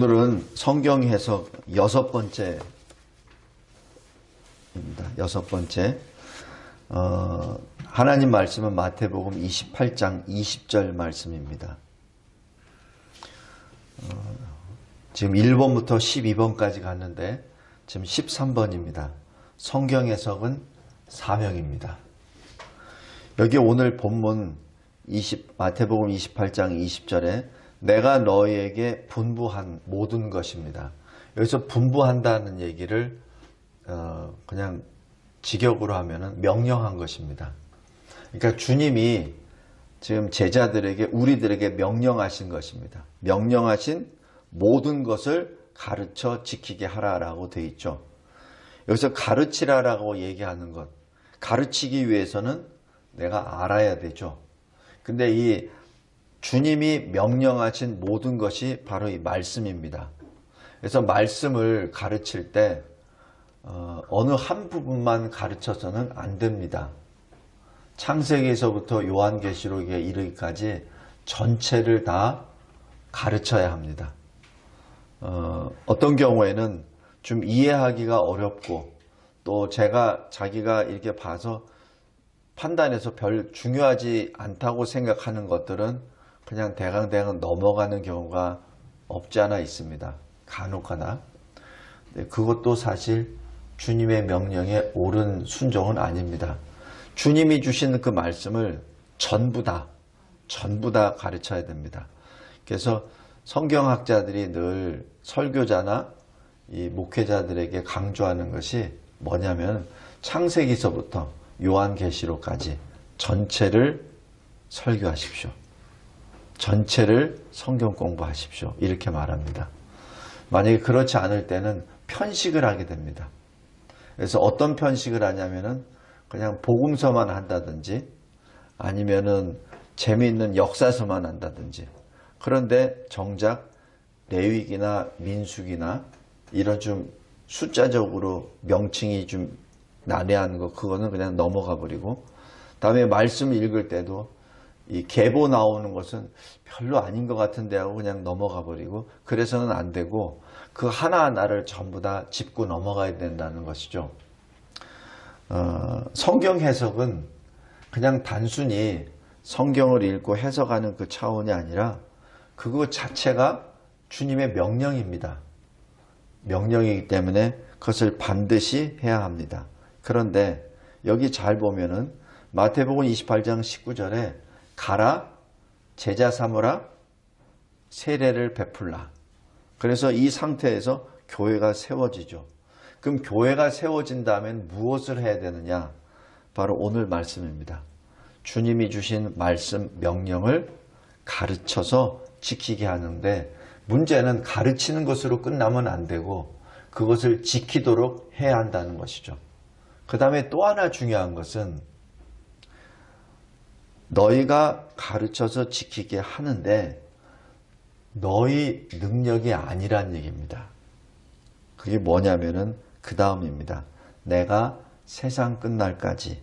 오늘은 성경 해석 6번째입니다. 6번째. 하나님 말씀은 마태복음 28장 20절 말씀입니다. 지금 1번부터 12번까지 갔는데 지금 13번입니다. 성경 해석은 사명입니다. 여기 오늘 본문 마태복음 28장 20절에 내가 너희에게 분부한 모든 것입니다. 여기서 분부한다는 얘기를 그냥 직역으로 하면은 명령한 것입니다. 그러니까 주님이 지금 제자들에게 우리들에게 명령하신 것입니다. 명령하신 모든 것을 가르쳐 지키게 하라라고 되어 있죠. 여기서 가르치라라고 얘기하는 것, 가르치기 위해서는 내가 알아야 되죠. 근데 이 주님이 명령하신 모든 것이 바로 이 말씀입니다. 그래서 말씀을 가르칠 때 어느 한 부분만 가르쳐서는 안 됩니다. 창세기에서부터 요한계시록에 이르기까지 전체를 다 가르쳐야 합니다. 어떤 경우에는 좀 이해하기가 어렵고 또 자기가 이렇게 봐서 판단해서 별 중요하지 않다고 생각하는 것들은 그냥 대강 넘어가는 경우가 없지 않아 있습니다. 간혹하나. 그것도 사실 주님의 명령에 옳은 순종은 아닙니다. 주님이 주신 그 말씀을 전부 다 가르쳐야 됩니다. 그래서 성경학자들이 늘 설교자나 이 목회자들에게 강조하는 것이 뭐냐면 창세기서부터 요한계시록까지 전체를 설교하십시오. 전체를 성경 공부하십시오. 이렇게 말합니다. 만약에 그렇지 않을 때는 편식을 하게 됩니다. 그래서 어떤 편식을 하냐면은 그냥 복음서만 한다든지 아니면은 재미있는 역사서만 한다든지. 그런데 정작 레위기나 민수기나 이런 좀 숫자적으로 명칭이 좀 난해한 거 그거는 그냥 넘어가 버리고 다음에 말씀 읽을 때도 이 계보 나오는 것은 별로 아닌 것 같은데 하고 그냥 넘어가 버리고 그래서는 안 되고 그 하나하나를 전부 다 짚고 넘어가야 된다는 것이죠. 성경 해석은 그냥 단순히 성경을 읽고 해석하는 그 차원이 아니라 그거 자체가 주님의 명령입니다. 명령이기 때문에 그것을 반드시 해야 합니다. 그런데 여기 잘 보면은 마태복음 28장 19절에 가라, 제자 삼으라, 세례를 베풀라. 그래서 이 상태에서 교회가 세워지죠. 그럼 교회가 세워진다면 무엇을 해야 되느냐? 바로 오늘 말씀입니다. 주님이 주신 말씀 명령을 가르쳐서 지키게 하는데 문제는 가르치는 것으로 끝나면 안 되고 그것을 지키도록 해야 한다는 것이죠. 그 다음에 또 하나 중요한 것은 너희가 가르쳐서 지키게 하는데 너희 능력이 아니란 얘기입니다. 그게 뭐냐면은 그 다음입니다. 내가 세상 끝날까지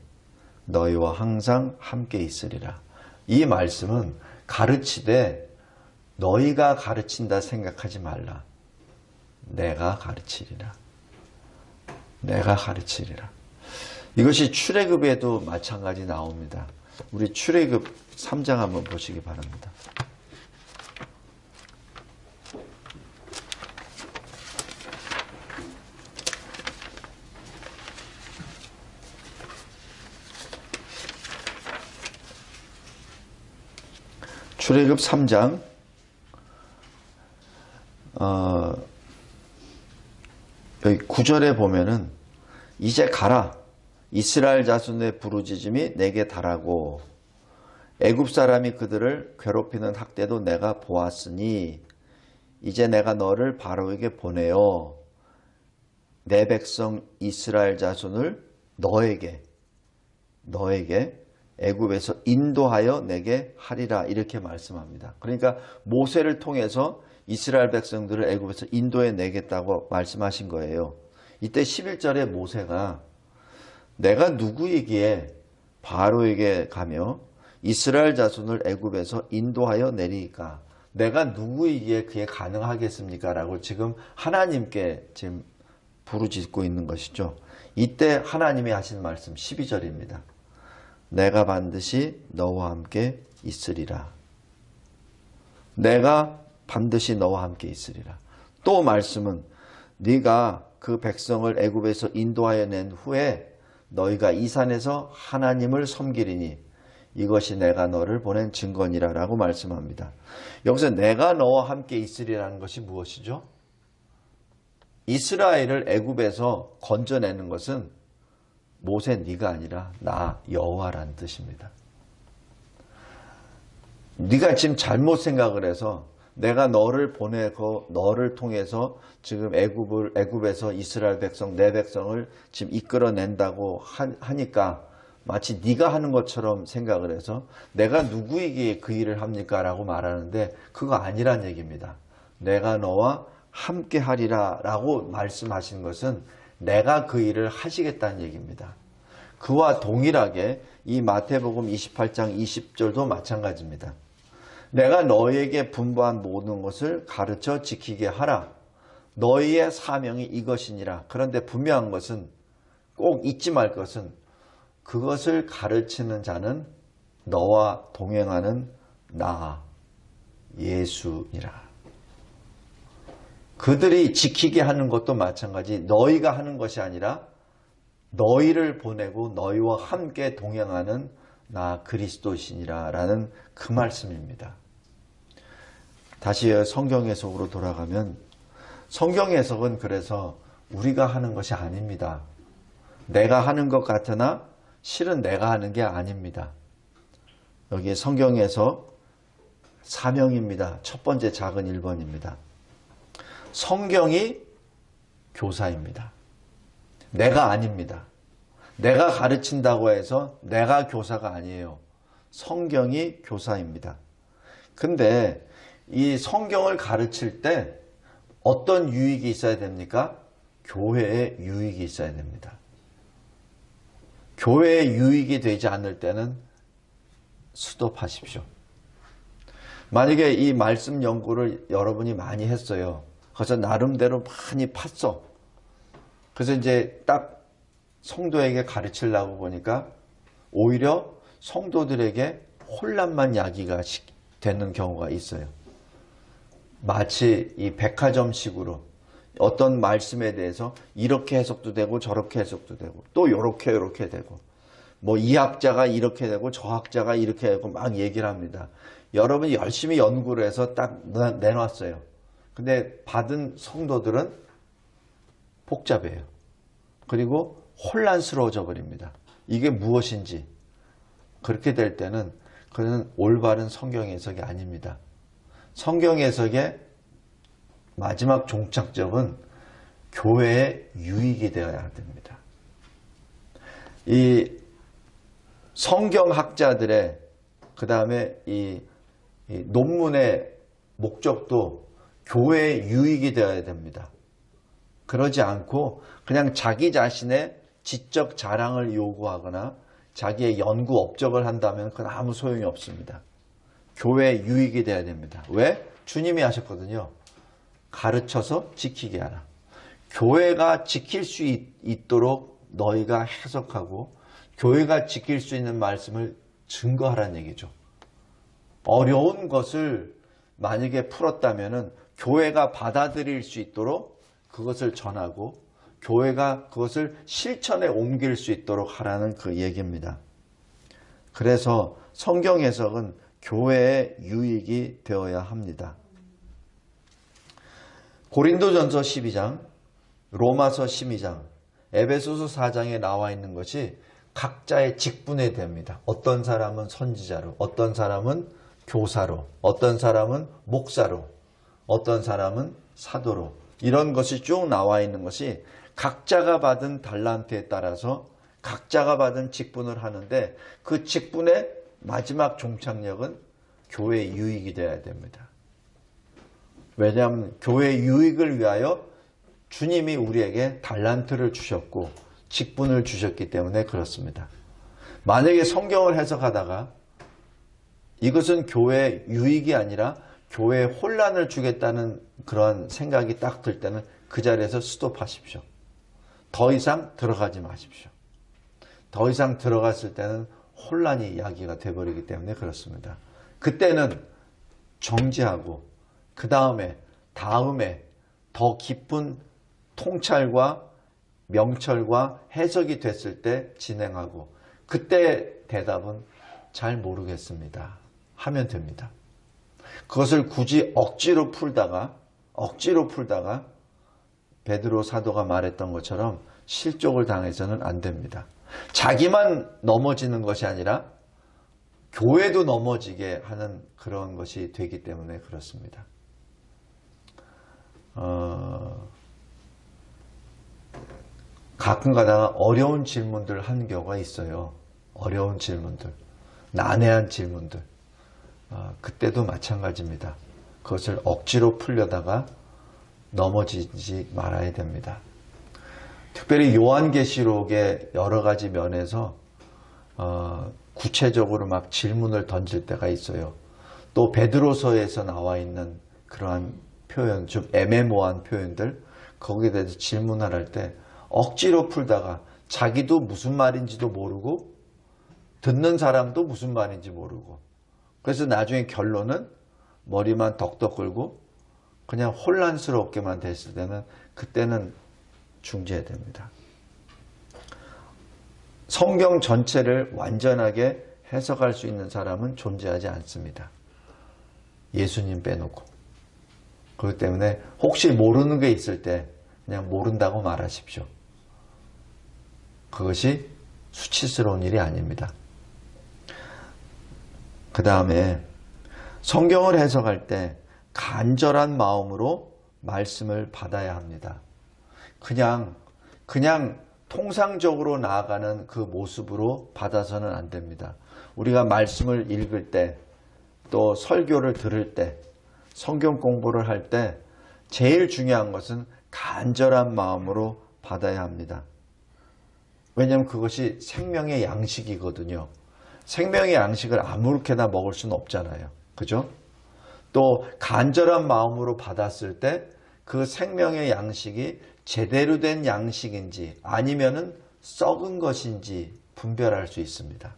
너희와 항상 함께 있으리라. 이 말씀은 가르치되 너희가 가르친다 생각하지 말라. 내가 가르치리라. 내가 가르치리라. 이것이 출애굽에도 마찬가지 나옵니다. 우리 출애굽 3장 한번 보시기 바랍니다. 출애굽 3장 여기 9절에 보면은 이제 가라. 이스라엘 자손의 부르짖음이 내게 달하고 애굽 사람이 그들을 괴롭히는 학대도 내가 보았으니 이제 내가 너를 바로에게 보내어 내 백성 이스라엘 자손을 너에게 애굽에서 인도하여 내게 하리라 이렇게 말씀합니다. 그러니까 모세를 통해서 이스라엘 백성들을 애굽에서 인도해 내겠다고 말씀하신 거예요. 이때 11절에 모세가 내가 누구이기에 바로에게 가며 이스라엘 자손을 애굽에서 인도하여 내리까 내가 누구이기에 그게 가능하겠습니까? 라고 지금 하나님께 지금 부르짖고 있는 것이죠. 이때 하나님이 하신 말씀 12절입니다. 내가 반드시 너와 함께 있으리라. 내가 반드시 너와 함께 있으리라. 또 말씀은 네가 그 백성을 애굽에서 인도하여 낸 후에 너희가 이 산에서 하나님을 섬기리니 이것이 내가 너를 보낸 증거니라 라고 말씀합니다. 여기서 내가 너와 함께 있으리라는 것이 무엇이죠? 이스라엘을 애굽에서 건져내는 것은 모세 네가 아니라 나 여호와라는 뜻입니다. 네가 지금 잘못 생각을 해서 내가 너를 보내고 너를 통해서 지금 애굽에서 이스라엘 백성 내 백성을 지금 이끌어낸다고 하니까 마치 네가 하는 것처럼 생각을 해서 내가 누구에게 그 일을 합니까? 라고 말하는데 그거 아니란 얘기입니다. 내가 너와 함께 하리라 라고 말씀하신 것은 내가 그 일을 하시겠다는 얘기입니다. 그와 동일하게 이 마태복음 28장 20절도 마찬가지입니다. 내가 너에게 분부한 모든 것을 가르쳐 지키게 하라. 너희의 사명이 이것이니라. 그런데 분명한 것은 꼭 잊지 말 것은 그것을 가르치는 자는 너와 동행하는 나 예수니라. 그들이 지키게 하는 것도 마찬가지 너희가 하는 것이 아니라 너희를 보내고 너희와 함께 동행하는 나 그리스도시니라 라는 그 말씀입니다. 다시 성경 해석으로 돌아가면 성경 해석은 그래서 우리가 하는 것이 아닙니다. 내가 하는 것 같으나 실은 내가 하는 게 아닙니다. 여기에 성경에서 사명입니다. 첫 번째 작은 1번입니다. 성경이 교사입니다. 내가 아닙니다. 내가 가르친다고 해서 내가 교사가 아니에요. 성경이 교사입니다. 근데 이 성경을 가르칠 때 어떤 유익이 있어야 됩니까? 교회에 유익이 있어야 됩니다. 교회에 유익이 되지 않을 때는 스톱하십시오. 만약에 이 말씀 연구를 여러분이 많이 했어요. 그래서 나름대로 많이 팠어. 그래서 이제 딱 성도에게 가르치려고 보니까 오히려 성도들에게 혼란만 야기가 되는 경우가 있어요. 마치 이 백화점식으로 어떤 말씀에 대해서 이렇게 해석도 되고 저렇게 해석도 되고 또 요렇게 되고 뭐 이 학자가 이렇게 되고 저 학자가 이렇게 되고 막 얘기를 합니다. 여러분이 열심히 연구를 해서 딱 내놨어요. 근데 받은 성도들은 복잡해요. 그리고 혼란스러워져 버립니다. 이게 무엇인지. 그렇게 될 때는 그는 올바른 성경 해석이 아닙니다. 성경 해석의 마지막 종착점은 교회의 유익이 되어야 됩니다. 이 성경학자들의 그 다음에 이 논문의 목적도 교회의 유익이 되어야 됩니다. 그러지 않고 그냥 자기 자신의 지적 자랑을 요구하거나 자기의 연구 업적을 한다면 그건 아무 소용이 없습니다. 교회의 유익이 되어야 됩니다. 왜? 주님이 하셨거든요. 가르쳐서 지키게 하라. 교회가 지킬 수 있도록 너희가 해석하고 교회가 지킬 수 있는 말씀을 증거하라는 얘기죠. 어려운 것을 만약에 풀었다면 교회가 받아들일 수 있도록 그것을 전하고 교회가 그것을 실천에 옮길 수 있도록 하라는 그 얘기입니다. 그래서 성경 해석은 교회의 유익이 되어야 합니다. 고린도전서 12장, 로마서 12장, 에베소서 4장에 나와 있는 것이 각자의 직분에 대합니다. 어떤 사람은 선지자로, 어떤 사람은 교사로, 어떤 사람은 목사로, 어떤 사람은 사도로 이런 것이 쭉 나와 있는 것이 각자가 받은 달란트에 따라서 각자가 받은 직분을 하는데 그 직분의 마지막 종착역은 교회의 유익이 되어야 됩니다. 왜냐하면 교회의 유익을 위하여 주님이 우리에게 달란트를 주셨고 직분을 주셨기 때문에 그렇습니다. 만약에 성경을 해석하다가 이것은 교회의 유익이 아니라 교회에 혼란을 주겠다는 그런 생각이 딱 들 때는 그 자리에서 스톱하십시오. 더 이상 들어가지 마십시오. 더 이상 들어갔을 때는 혼란이 야기가 돼버리기 때문에 그렇습니다. 그때는 정지하고 그 다음에 더 깊은 통찰과 명철과 해석이 됐을 때 진행하고 그때 대답은 잘 모르겠습니다 하면 됩니다. 그것을 굳이 억지로 풀다가 베드로 사도가 말했던 것처럼 실족을 당해서는 안 됩니다. 자기만 넘어지는 것이 아니라 교회도 넘어지게 하는 그런 것이 되기 때문에 그렇습니다. 가끔 가다가 어려운 질문들 하는 경우가 있어요. 어려운 질문들, 난해한 질문들. 그때도 마찬가지입니다. 그것을 억지로 풀려다가 넘어지지 말아야 됩니다. 특별히 요한계시록의 여러 가지 면에서 구체적으로 막 질문을 던질 때가 있어요. 또 베드로서에서 나와 있는 그러한 표현, 좀 애매모호한 표현들, 거기에 대해서 질문을 할 때 억지로 풀다가 자기도 무슨 말인지도 모르고 듣는 사람도 무슨 말인지 모르고 그래서 나중에 결론은 머리만 덕덕 긁고 그냥 혼란스럽게만 됐을 때는 그때는 중지해야 됩니다. 성경 전체를 완전하게 해석할 수 있는 사람은 존재하지 않습니다. 예수님 빼놓고. 그렇기 때문에 혹시 모르는 게 있을 때 그냥 모른다고 말하십시오. 그것이 수치스러운 일이 아닙니다. 그 다음에 성경을 해석할 때 간절한 마음으로 말씀을 받아야 합니다. 그냥 통상적으로 나아가는 그 모습으로 받아서는 안 됩니다. 우리가 말씀을 읽을 때, 또 설교를 들을 때, 성경 공부를 할 때 제일 중요한 것은 간절한 마음으로 받아야 합니다. 왜냐하면 그것이 생명의 양식이거든요. 생명의 양식을 아무렇게나 먹을 수는 없잖아요. 그죠? 또 간절한 마음으로 받았을 때 그 생명의 양식이 제대로 된 양식인지 아니면은 썩은 것인지 분별할 수 있습니다.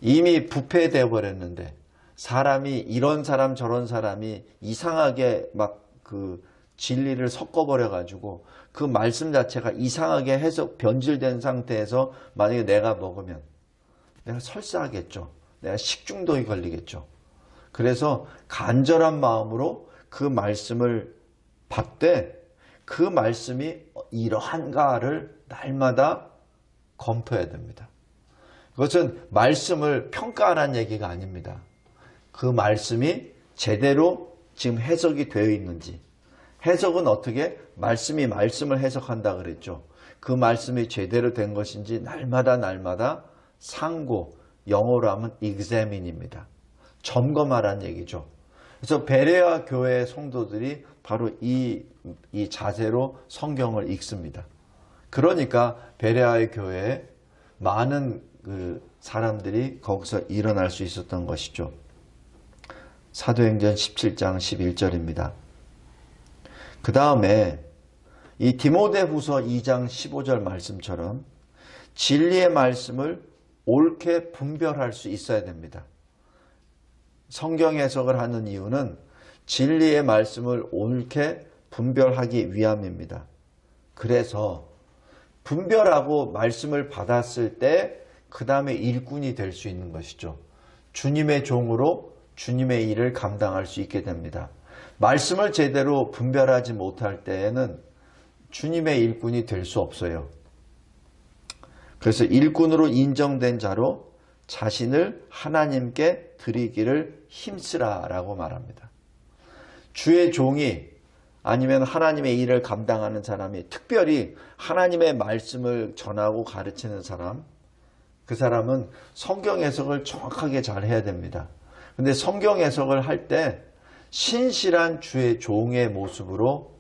이미 부패되어 버렸는데 사람이 이런 사람 저런 사람이 이상하게 막 그 진리를 섞어버려 가지고 그 말씀 자체가 이상하게 해석 변질된 상태에서 만약에 내가 먹으면 내가 설사하겠죠. 내가 식중독이 걸리겠죠. 그래서 간절한 마음으로 그 말씀을 받되 그 말씀이 이러한가를 날마다 검토해야 됩니다. 그것은 말씀을 평가하라는 얘기가 아닙니다. 그 말씀이 제대로 지금 해석이 되어 있는지, 해석은 어떻게 말씀이 말씀을 해석한다 그랬죠. 그 말씀이 제대로 된 것인지 날마다 상고, 영어로 하면 examine입니다. 점검하라는 얘기죠. 그래서 베레아 교회의 성도들이 바로 이 자세로 성경을 읽습니다. 그러니까 베레아의 교회에 많은 그 사람들이 거기서 일어날 수 있었던 것이죠. 사도행전 17장 11절입니다. 그 다음에 이 디모데후서 2장 15절 말씀처럼 진리의 말씀을 옳게 분별할 수 있어야 됩니다. 성경 해석을 하는 이유는 진리의 말씀을 옳게 분별하기 위함입니다. 그래서 분별하고 말씀을 받았을 때 그 다음에 일꾼이 될 수 있는 것이죠. 주님의 종으로 주님의 일을 감당할 수 있게 됩니다. 말씀을 제대로 분별하지 못할 때에는 주님의 일꾼이 될 수 없어요. 그래서 일꾼으로 인정된 자로 자신을 하나님께 드리기를 힘쓰라라고 말합니다. 주의 종이 아니면 하나님의 일을 감당하는 사람이 특별히 하나님의 말씀을 전하고 가르치는 사람, 그 사람은 성경 해석을 정확하게 잘 해야 됩니다. 근데 성경 해석을 할 때 신실한 주의 종의 모습으로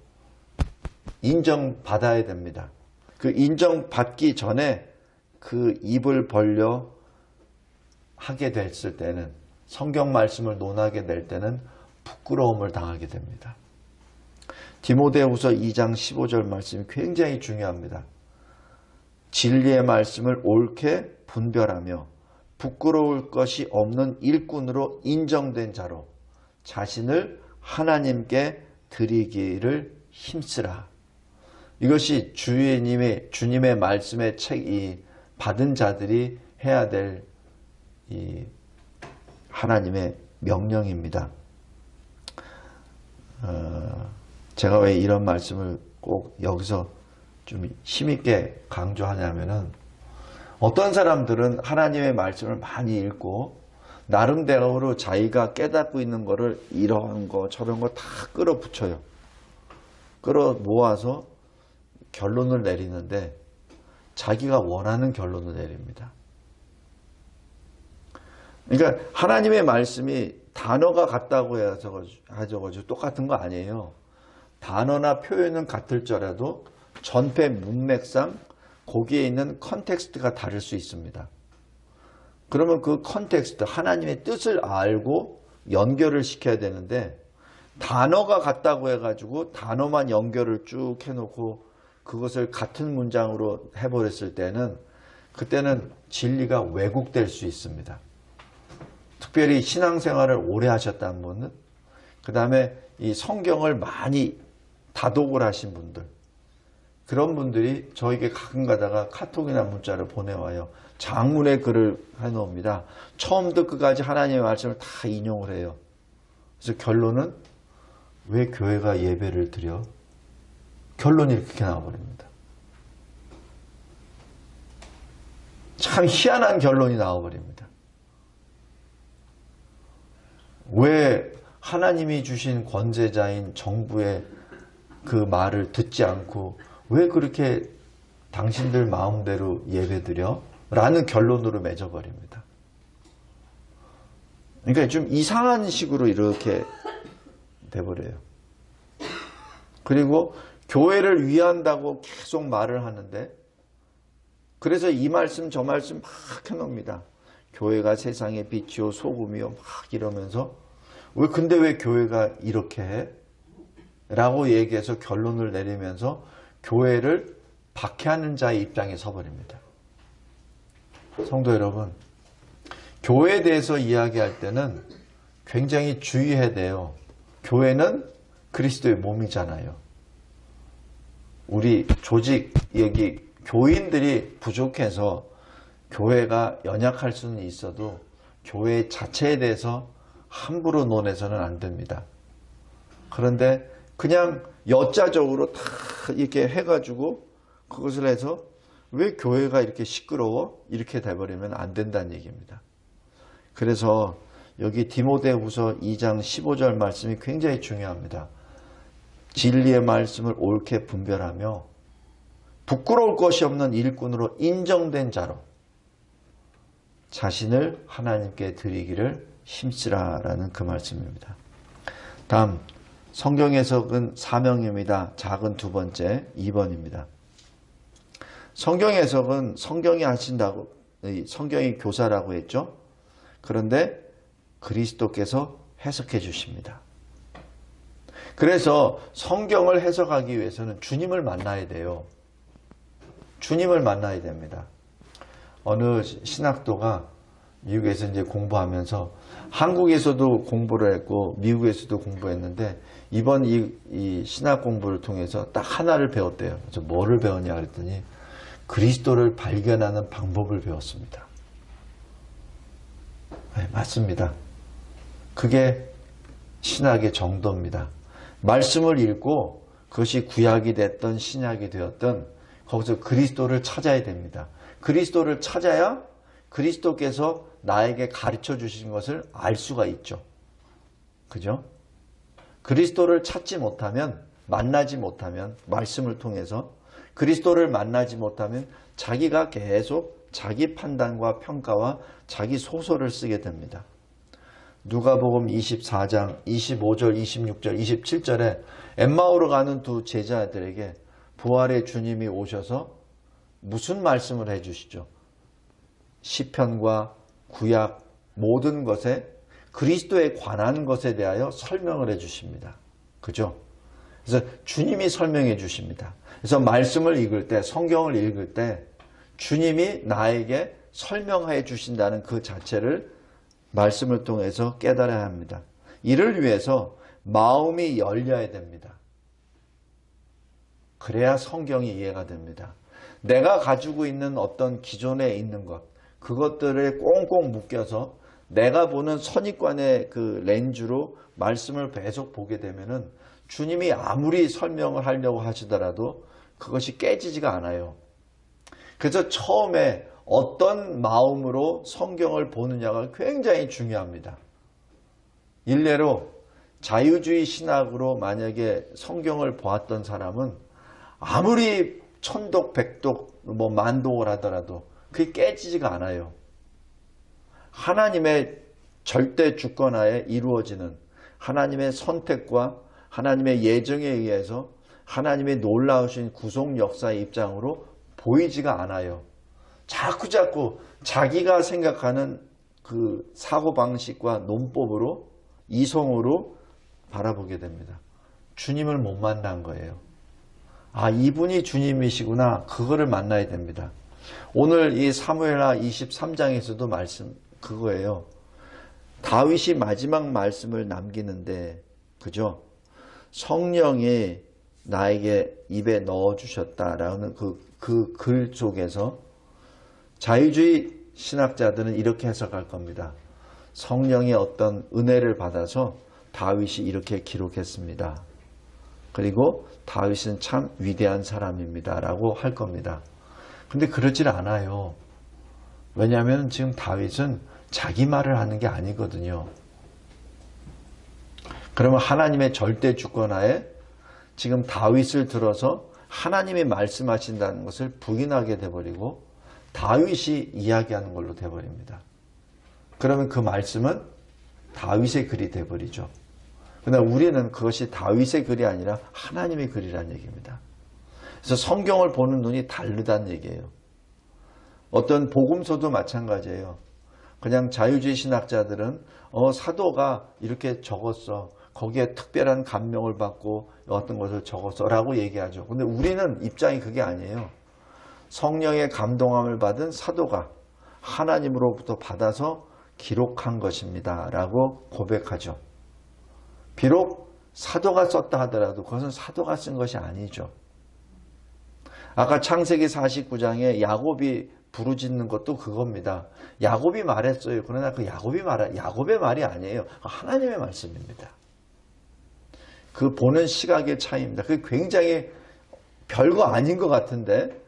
인정받아야 됩니다. 그 인정받기 전에 그 입을 벌려 하게 됐을 때는 성경 말씀을 논하게 될 때는 부끄러움을 당하게 됩니다. 디모데후서 2장 15절 말씀이 굉장히 중요합니다. 진리의 말씀을 옳게 분별하며 부끄러울 것이 없는 일꾼으로 인정된 자로 자신을 하나님께 드리기를 힘쓰라. 이것이 주님의 말씀의 책이 받은 자들이 해야 될 이 하나님의 명령입니다. 제가 왜 이런 말씀을 꼭 여기서 좀 힘있게 강조하냐면은, 어떤 사람들은 하나님의 말씀을 많이 읽고 나름대로 자기가 깨닫고 있는 거를 이런 거 저런 거 다 끌어붙여요. 끌어 모아서 결론을 내리는데 자기가 원하는 결론을 내립니다. 그러니까 하나님의 말씀이 단어가 같다고 해서 똑같은 거 아니에요. 단어나 표현은 같을지라도 전체 문맥상 거기에 있는 컨텍스트가 다를 수 있습니다. 그러면 그 컨텍스트, 하나님의 뜻을 알고 연결을 시켜야 되는데, 단어가 같다고 해가지고 단어만 연결을 쭉 해놓고 그것을 같은 문장으로 해버렸을 때는 그때는 진리가 왜곡될 수 있습니다. 특별히 신앙생활을 오래 하셨다는 분은, 그 다음에 이 성경을 많이 다독을 하신 분들, 그런 분들이 저에게 가끔 가다가 카톡이나 문자를 보내와요. 장문의 글을 해놓습니다. 처음부터 끝까지 하나님의 말씀을 다 인용을 해요. 그래서 결론은, 왜 교회가 예배를 드려? 결론이 이렇게 나와버립니다. 참 희한한 결론이 나와버립니다. 왜 하나님이 주신 권세자인 정부의 그 말을 듣지 않고 왜 그렇게 당신들 마음대로 예배드려? 라는 결론으로 맺어버립니다. 그러니까 좀 이상한 식으로 이렇게 돼버려요. 그리고 교회를 위한다고 계속 말을 하는데, 그래서 이 말씀 저 말씀 막 해놓습니다. 교회가 세상의 빛이요 소금이요 막 이러면서, 근데 왜 교회가 이렇게 해? 라고 얘기해서 결론을 내리면서 교회를 박해하는 자의 입장에 서버립니다. 성도 여러분, 교회에 대해서 이야기할 때는 굉장히 주의해야 돼요. 교회는 그리스도의 몸이잖아요. 우리 조직, 여기 교인들이 부족해서 교회가 연약할 수는 있어도 교회 자체에 대해서 함부로 논해서는 안 됩니다. 그런데 그냥 여자적으로 다 이렇게 해가지고 그것을 해서 왜 교회가 이렇게 시끄러워? 이렇게 돼버리면 안 된다는 얘기입니다. 그래서 여기 디모데후서 2장 15절 말씀이 굉장히 중요합니다. 진리의 말씀을 옳게 분별하며 부끄러울 것이 없는 일꾼으로 인정된 자로 자신을 하나님께 드리기를 힘쓰라라는 그 말씀입니다. 다음, 성경 해석은 사명입니다. 작은 두 번째 2번입니다. 성경 해석은 성경이 하신다고, 성경이 교사라고 했죠. 그런데 그리스도께서 해석해 주십니다. 그래서 성경을 해석하기 위해서는 주님을 만나야 돼요. 주님을 만나야 됩니다. 어느 신학도가 미국에서 이제 공부하면서, 한국에서도 공부를 했고 미국에서도 공부했는데, 이번 이 신학 공부를 통해서 딱 하나를 배웠대요. 그래서 뭐를 배웠냐 그랬더니 그리스도를 발견하는 방법을 배웠습니다. 네, 맞습니다. 그게 신학의 정도입니다. 말씀을 읽고 그것이 구약이 됐던 신약이 되었던 거기서 그리스도를 찾아야 됩니다. 그리스도를 찾아야 그리스도께서 나에게 가르쳐 주신 것을 알 수가 있죠. 그죠? 그리스도를 찾지 못하면, 만나지 못하면, 말씀을 통해서 그리스도를 만나지 못하면 자기가 계속 자기 판단과 평가와 자기 소설을 쓰게 됩니다. 누가복음 24장 25절, 26절, 27절에 엠마오로 가는 두 제자들에게 부활의 주님이 오셔서 무슨 말씀을 해주시죠? 시편과 구약 모든 것에 그리스도에 관한 것에 대하여 설명을 해 주십니다. 그죠? 그래서 주님이 설명해 주십니다. 그래서 말씀을 읽을 때, 성경을 읽을 때 주님이 나에게 설명해 주신다는 그 자체를 말씀을 통해서 깨달아야 합니다. 이를 위해서 마음이 열려야 됩니다. 그래야 성경이 이해가 됩니다. 내가 가지고 있는 어떤 기존에 있는 것, 그것들을 꽁꽁 묶여서 내가 보는 선입관의 그 렌즈로 말씀을 계속 보게 되면은 주님이 아무리 설명을 하려고 하시더라도 그것이 깨지지가 않아요. 그래서 처음에 어떤 마음으로 성경을 보느냐가 굉장히 중요합니다. 일례로 자유주의 신학으로 만약에 성경을 보았던 사람은 아무리 천독, 백독, 만독을 하더라도 그게 깨지지가 않아요. 하나님의 절대 주권하에 이루어지는 하나님의 선택과 하나님의 예정에 의해서 하나님의 놀라우신 구속 역사의 입장으로 보이지가 않아요. 자꾸자꾸 자기가 생각하는 그 사고방식과 논법으로 이성으로 바라보게 됩니다. 주님을 못 만난 거예요. 아, 이분이 주님이시구나. 그거를 만나야 됩니다. 오늘 이 사무엘하 23장에서도 말씀 그거예요. 다윗이 마지막 말씀을 남기는데, 그죠? 성령이 나에게 입에 넣어주셨다라는 그 글 속에서 자유주의 신학자들은 이렇게 해석할 겁니다. 성령의 어떤 은혜를 받아서 다윗이 이렇게 기록했습니다. 그리고 다윗은 참 위대한 사람입니다. 라고 할 겁니다. 근데 그러질 않아요. 왜냐하면 지금 다윗은 자기 말을 하는 게 아니거든요. 그러면 하나님의 절대 주권하에 지금 다윗을 들어서 하나님이 말씀하신다는 것을 부인하게 돼버리고 다윗이 이야기하는 걸로 돼버립니다. 그러면 그 말씀은 다윗의 글이 돼버리죠. 그러나 우리는 그것이 다윗의 글이 아니라 하나님의 글이라는 얘기입니다. 그래서 성경을 보는 눈이 다르다는 얘기예요. 어떤 복음서도 마찬가지예요. 그냥 자유주의 신학자들은 사도가 이렇게 적었어. 거기에 특별한 감명을 받고 어떤 것을 적었어 라고 얘기하죠. 근데 우리는 입장이 그게 아니에요. 성령의 감동함을 받은 사도가 하나님으로부터 받아서 기록한 것입니다 라고 고백하죠. 비록 사도가 썼다 하더라도 그것은 사도가 쓴 것이 아니죠. 아까 창세기 49장에 야곱이 부르짖는 것도 그겁니다. 야곱이 말했어요. 그러나 그 야곱의 말이 아니에요. 하나님의 말씀입니다. 그 보는 시각의 차이입니다. 그게 굉장히 별거 아닌 것 같은데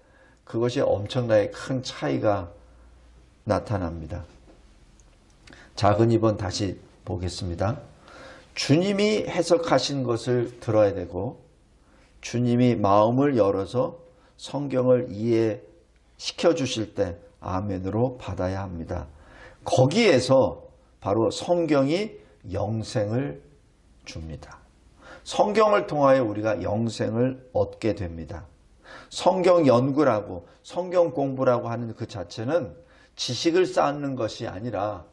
그것이 엄청나게 큰 차이가 나타납니다. 작은 2번 다시 보겠습니다. 주님이 해석하신 것을 들어야 되고 주님이 마음을 열어서 성경을 이해시켜 주실 때 아멘으로 받아야 합니다. 거기에서 바로 성경이 영생을 줍니다. 성경을 통하여 우리가 영생을 얻게 됩니다. 성경 연구라고 성경 공부라고 하는 그 자체는 지식을 쌓는 것이 아니라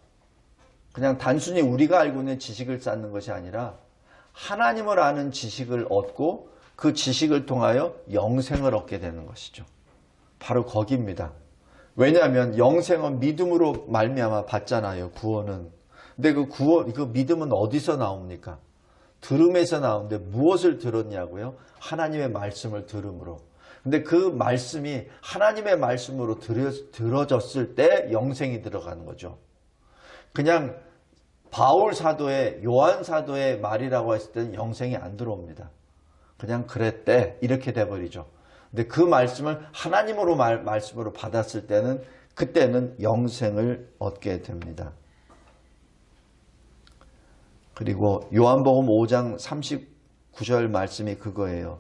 그냥 단순히 우리가 알고 있는 지식을 쌓는 것이 아니라 하나님을 아는 지식을 얻고 그 지식을 통하여 영생을 얻게 되는 것이죠. 바로 거기입니다. 왜냐하면 영생은 믿음으로 말미암아 받잖아요. 구원은. 근데 그 믿음은 어디서 나옵니까? 들음에서 나오는데 무엇을 들었냐고요? 하나님의 말씀을 들음으로. 근데 그 말씀이 하나님의 말씀으로 들어졌을 때 영생이 들어가는 거죠. 그냥 바울 사도의 요한 사도의 말이라고 했을 때는 영생이 안 들어옵니다. 그냥 그랬대 이렇게 돼버리죠. 근데 그 말씀을 하나님으로 말씀으로 받았을 때는 그때는 영생을 얻게 됩니다. 그리고 요한복음 5장 39절 말씀이 그거예요.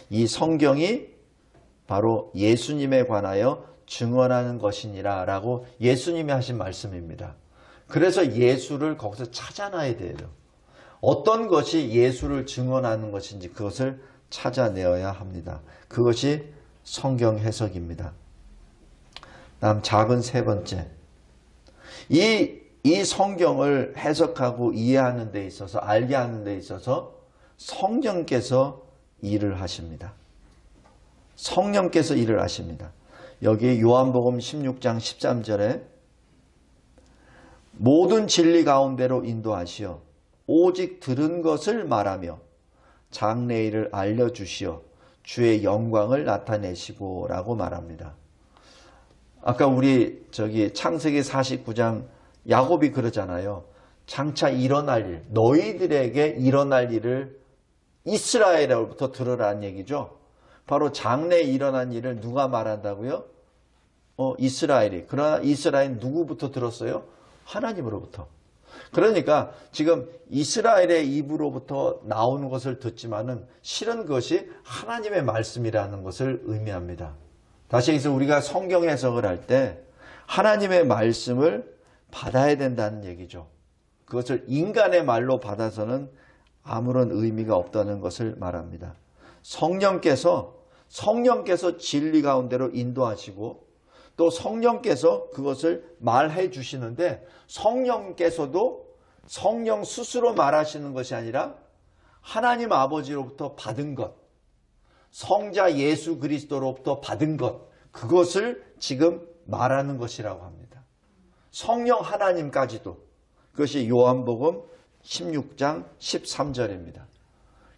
이 성경이 바로 예수님에 관하여 증언하는 것이니라 라고 예수님이 하신 말씀입니다. 그래서 예수를 거기서 찾아놔야 돼요. 어떤 것이 예수를 증언하는 것인지 그것을 찾아내어야 합니다. 그것이 성경 해석입니다. 다음 작은 세 번째. 이 이 성경을 해석하고 이해하는 데 있어서, 알게 하는 데 있어서 성령께서 일을 하십니다. 성령께서 일을 하십니다. 여기 요한복음 16장 13절에 모든 진리 가운데로 인도하시어 오직 들은 것을 말하며 장래일을 알려주시어 주의 영광을 나타내시고 라고 말합니다. 아까 우리 창세기 49장 야곱이 그러잖아요. 장차 일어날 일, 너희들에게 일어날 일을 이스라엘로부터 들으라는 얘기죠. 바로 장래에 일어난 일을 누가 말한다고요? 이스라엘이. 그러나 이스라엘은 누구부터 들었어요? 하나님으로부터. 그러니까 지금 이스라엘의 입으로부터 나오는 것을 듣지만은 실은 그것이 하나님의 말씀이라는 것을 의미합니다. 다시 해서 우리가 성경 해석을 할 때 하나님의 말씀을 받아야 된다는 얘기죠. 그것을 인간의 말로 받아서는 아무런 의미가 없다는 것을 말합니다. 성령께서 진리 가운데로 인도하시고 또 성령께서 그것을 말해 주시는데 성령께서도 성령 스스로 말하시는 것이 아니라 하나님 아버지로부터 받은 것, 성자 예수 그리스도로부터 받은 것, 그것을 지금 말하는 것이라고 합니다. 성령 하나님까지도. 그것이 요한복음 16장 13절입니다.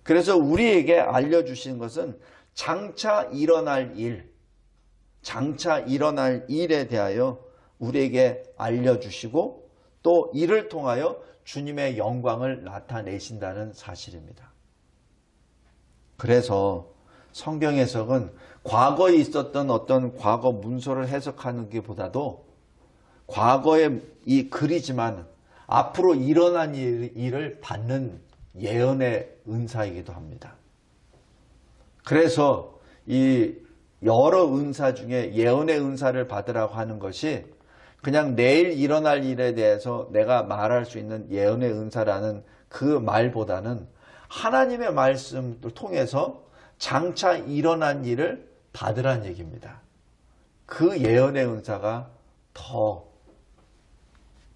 그래서 우리에게 알려주신 것은 장차 일어날 일에 대하여 우리에게 알려주시고 또 이를 통하여 주님의 영광을 나타내신다는 사실입니다. 그래서 성경 해석은 과거에 있었던 어떤 과거 문서를 해석하는 것보다도 과거의 이 글이지만 앞으로 일어난 일을 받는 예언의 은사이기도 합니다. 그래서 이 여러 은사 중에 예언의 은사를 받으라고 하는 것이 그냥 내일 일어날 일에 대해서 내가 말할 수 있는 예언의 은사라는 그 말보다는 하나님의 말씀을 통해서 장차 일어난 일을 받으라는 얘기입니다. 그 예언의 은사가 더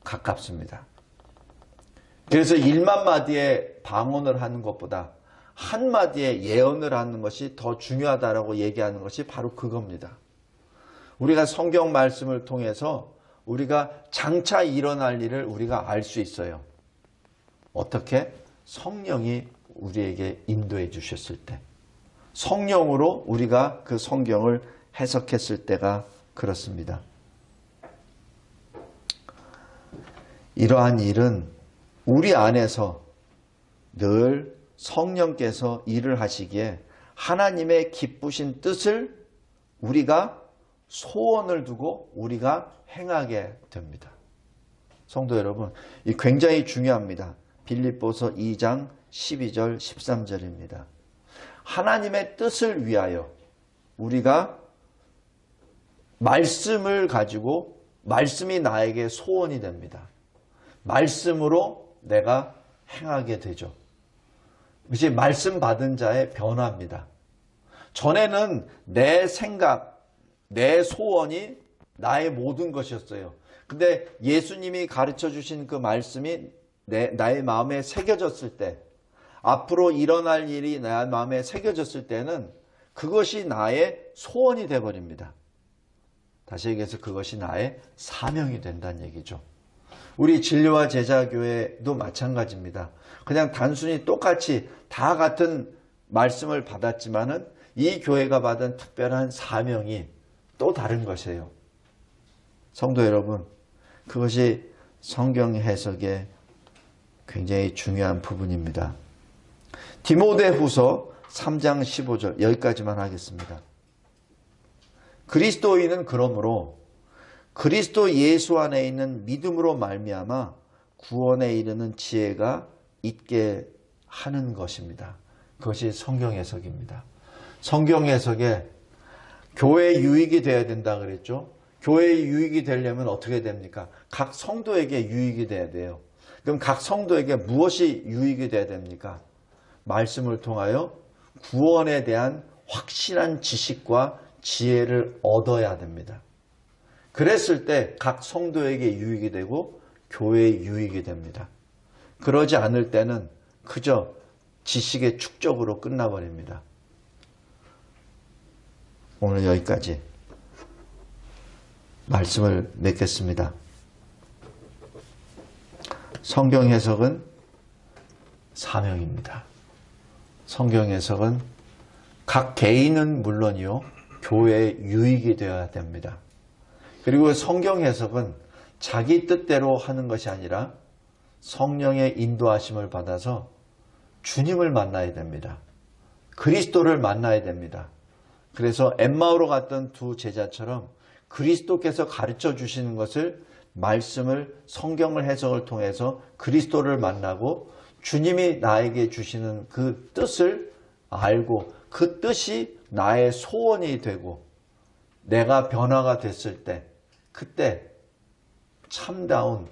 가깝습니다. 그래서 1만 마디의 방언을 하는 것보다 한마디의 예언을 하는 것이 더 중요하다라고 얘기하는 것이 바로 그겁니다. 우리가 성경 말씀을 통해서 우리가 장차 일어날 일을 우리가 알 수 있어요. 어떻게? 성령이 우리에게 인도해 주셨을 때. 성령으로 우리가 그 성경을 해석했을 때가 그렇습니다. 이러한 일은 우리 안에서 늘 성령께서 일을 하시기에 하나님의 기쁘신 뜻을 우리가 소원을 두고 우리가 행하게 됩니다. 성도 여러분, 이 굉장히 중요합니다. 빌립보서 2장 12절 13절입니다. 하나님의 뜻을 위하여 우리가 말씀을 가지고 말씀이 나에게 소원이 됩니다. 말씀으로 내가 행하게 되죠. 그것이 말씀 받은 자의 변화입니다. 전에는 내 생각, 내 소원이 나의 모든 것이었어요. 근데 예수님이 가르쳐 주신 그 말씀이 나의 마음에 새겨졌을 때, 앞으로 일어날 일이 나의 마음에 새겨졌을 때는 그것이 나의 소원이 되어버립니다. 다시 얘기해서 그것이 나의 사명이 된다는 얘기죠. 우리 진리와 제자교회도 마찬가지입니다. 그냥 단순히 똑같이 다 같은 말씀을 받았지만은 이 교회가 받은 특별한 사명이 또 다른 것이에요. 성도 여러분, 그것이 성경 해석의 굉장히 중요한 부분입니다. 디모데후서 3장 15절 여기까지만 하겠습니다. 그리스도인은 그러므로 그리스도 예수 안에 있는 믿음으로 말미암아 구원에 이르는 지혜가 있게 하는 것입니다. 그것이 성경 해석입니다. 성경 해석에 교회 유익이 되어야 된다 그랬죠. 교회 유익이 되려면 어떻게 됩니까? 각 성도에게 유익이 돼야 돼요. 그럼 각 성도에게 무엇이 유익이 돼야 됩니까? 말씀을 통하여 구원에 대한 확실한 지식과 지혜를 얻어야 됩니다. 그랬을 때 각 성도에게 유익이 되고 교회의 유익이 됩니다. 그러지 않을 때는 그저 지식의 축적으로 끝나버립니다. 오늘 여기까지 말씀을 맺겠습니다. 성경 해석은 사명입니다. 성경 해석은 각 개인은 물론이요, 교회의 유익이 되어야 됩니다. 그리고 성경 해석은 자기 뜻대로 하는 것이 아니라 성령의 인도하심을 받아서 주님을 만나야 됩니다. 그리스도를 만나야 됩니다. 그래서 엠마오로 갔던 두 제자처럼 그리스도께서 가르쳐 주시는 것을, 말씀을, 성경을 해석을 통해서 그리스도를 만나고 주님이 나에게 주시는 그 뜻을 알고 그 뜻이 나의 소원이 되고 내가 변화가 됐을 때, 그때 참다운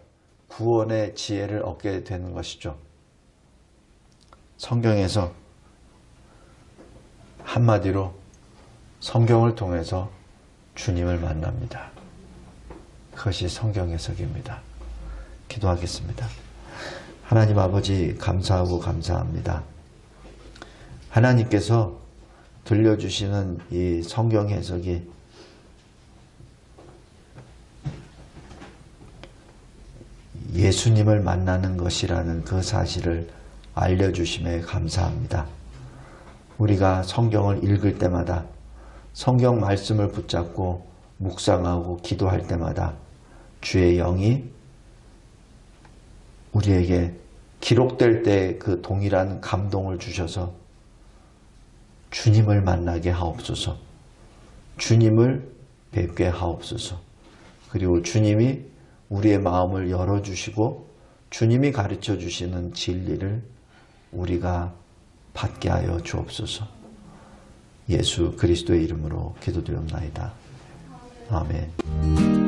구원의 지혜를 얻게 되는 것이죠. 성경에서 한마디로 성경을 통해서 주님을 만납니다. 그것이 성경 해석입니다. 기도하겠습니다. 하나님 아버지, 감사하고 감사합니다. 하나님께서 들려주시는 이 성경 해석이 예수님을 만나는 것이라는 그 사실을 알려주심에 감사합니다. 우리가 성경을 읽을 때마다, 성경 말씀을 붙잡고 묵상하고 기도할 때마다 주의 영이 우리에게 기록될 때 그 동일한 감동을 주셔서 주님을 만나게 하옵소서, 주님을 뵙게 하옵소서, 그리고 주님이 우리의 마음을 열어주시고 주님이 가르쳐 주시는 진리를 우리가 받게 하여 주옵소서. 예수 그리스도의 이름으로 기도드렸나이다. 아멘.